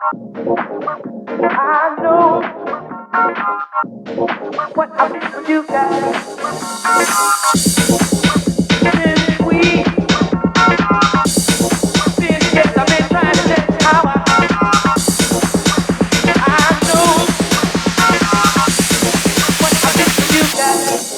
I know what I feel for you guys. Since we, since yes, I've been trying to let how I know what I feel for you guys.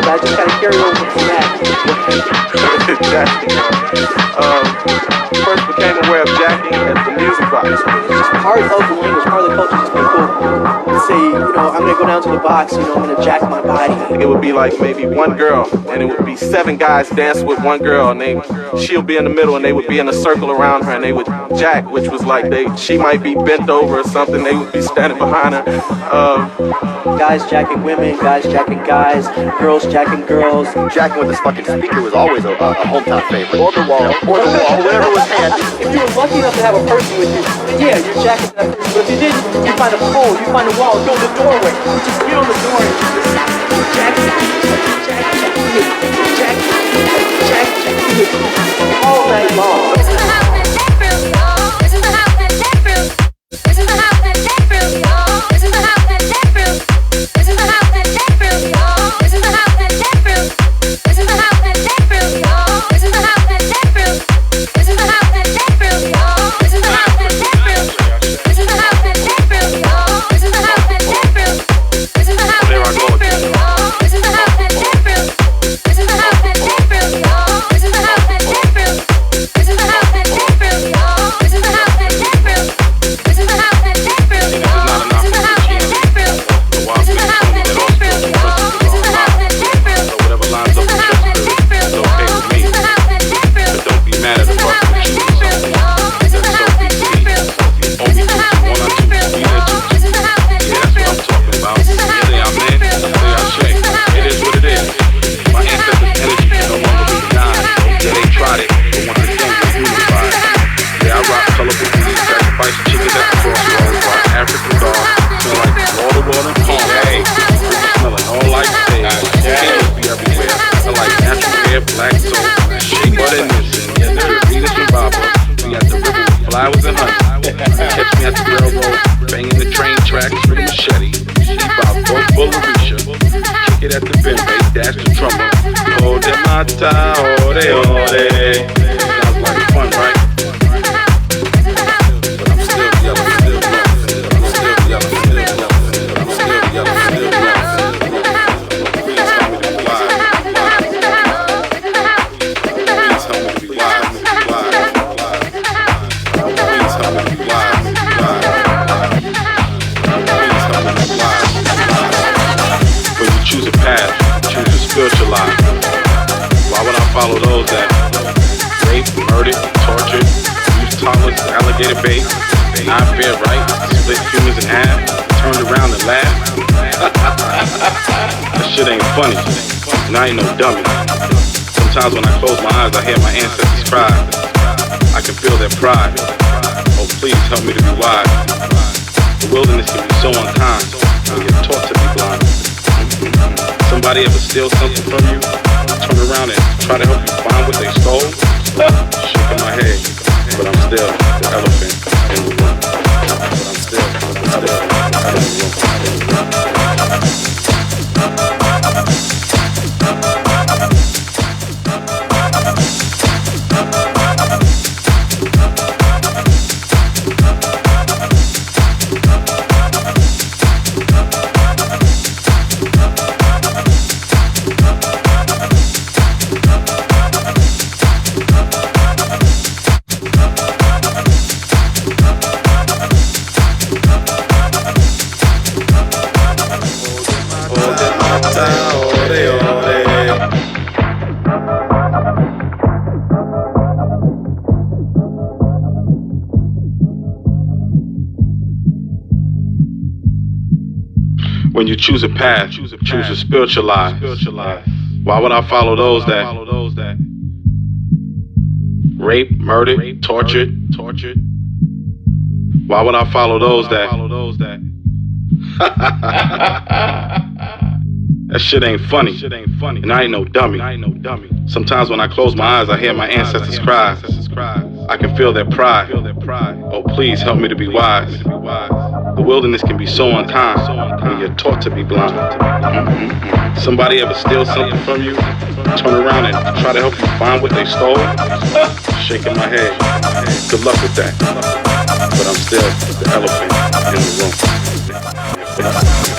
I just gotta carry over from that. Jacking. First became aware of jacking as the music box. It's just part of the language, part of the culture. Just people say, I'm gonna go down to the box, I'm gonna jack my body. It would be like maybe one girl, and it would be 7 guys dance with one girl, and she'll be in the middle, and they would be in a circle around her, and they would jack, which was like she might be bent over or something. They would be standing behind her. Guys jacking women, guys jacking guys, girls jacking girls. Jacking with this fucking speaker was always a hometown favorite. Or the wall, whatever was handy. If you were lucky enough to have a person with you, then yeah, you're jacking that person. But if you didn't, you find a pole, you find a wall, go to the doorway. You just get on the door and just jack all night long. This is the house that Jack built, y'all. This is the house that Jack built. This is the house that Jack built, y'all. This is the house that Jack built. This is the house that Jack built, y'all. This is the house that Jack built. This is the house that Jack built, y'all. This is the house that Jack built. This is the house that Jack built, y'all. This is the house that Jack built. This is the house that Jack built, y'all. This is the house that Jack built. This is the house that Jack built, y'all. This is the house that Jack built. This is the house that Jack built, y'all. This is the house that Jack built. This is the house that Jack built, y'all. This is the house that Jack built. This is the house that Jack built, y'all. This is the house that Jack built. This is the house that Jack built, y'all. This is the house that Jack built. So whatever lines up with your spirit, it's okay with me. But don't be mad at the fuck with you. That's so easy. Only one or two, be there too. Yeah, that's what I'm talking about. Say I'm in, say I shake. It is what it is. My ancestors' energy can no longer be denied. Yeah, they tried it, but once again, we're unified. Yeah, I rock colorful booties, sacrifice chickens at the crossroads, while African dog smell like water and palm. Hey, smelling all like sage. Candles be everywhere. I like natural hair, black soap, shea butter and missing. Yeah, there's Venus and Baba. We at the river with flowers and honey. Catch me at the railroad, banging the train tracks with a machete. Bebop, full of Risha. Kick it at the bembe, dash the drummer. Hold them mata, ode, ode. Sounds like fun, right? But I'm still yellow, still low. I'm still yellow, still yellow. I'm still yellow, still low. Please tell me to be wise. Please tell me to be wise. Please tell me to be wise. When you choose a path, choose to spiritualize. Why would I follow those that rape, murdered, tortured, use toddlers, alligator bait, not fair right, split humans in half, turned around and laugh? That shit ain't funny, and I ain't no dummy. Sometimes when I close my eyes, I hear my ancestors cry. I can feel their pride. Oh, please help me to be wise. The wilderness can be so unkind. We get taught to be blind. Somebody ever steal something from you? Turn around and try to help you find what they stole? Shaking my head, but I'm still the elephant in the room. But I'm still the elephant in the room. When you choose a path, choose to spiritualize. Why would I follow those that rape, murdered, tortured? Why would I follow those that that shit ain't funny, and I ain't no dummy. Sometimes when I close my eyes, I hear my ancestors cry. I can feel their pride. Oh, please help me to be wise. The wilderness can be so unkind when you're taught to be blind. Somebody ever steal something from you? Turn around and try to help you find what they stole? Shaking my head. Good luck with that. But I'm still the elephant in the room.